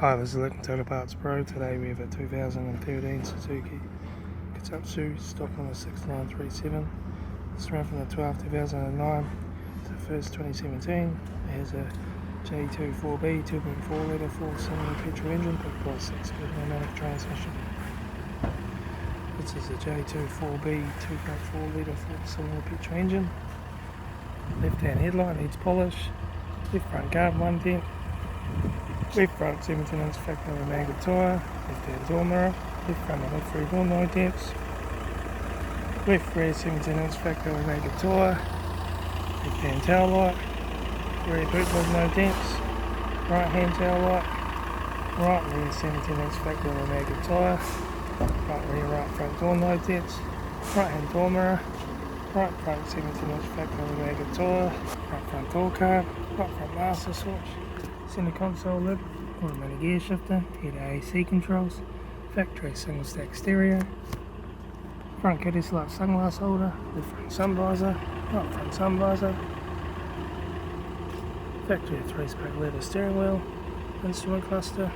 Hi, this is Litre Total Parts Pro. Today we have a 2013 Suzuki Kizashi, stock on the 6937. It's run from the 12th 2009 to the 1st 2017. It has a J24B 2.4 litre 4-cylinder petrol engine backed by a 6-speed automatic transmission. This is a J24B 2.4 litre 4-cylinder petrol engine. Left hand headlight needs polish. Left front guard 1 dent. Left front 17-inch factory magnet tyre, left hand door mirror, left front and left rear door 9 dents, left rear 17-inch factory magnet tyre, left hand tail light, rear boot lid no dents, right hand tail light, right rear 17-inch factory magnet tyre, right rear right front door no dents, right hand door mirror, right front 17-inch factory magnet tyre, right front door card, right front master switch, center console lid, automatic gear shifter, head AC controls, factory single stack stereo, front caddy light sunglass holder, left front sun visor, right front sun visor, factory 3-spoke leather steering wheel, instrument cluster,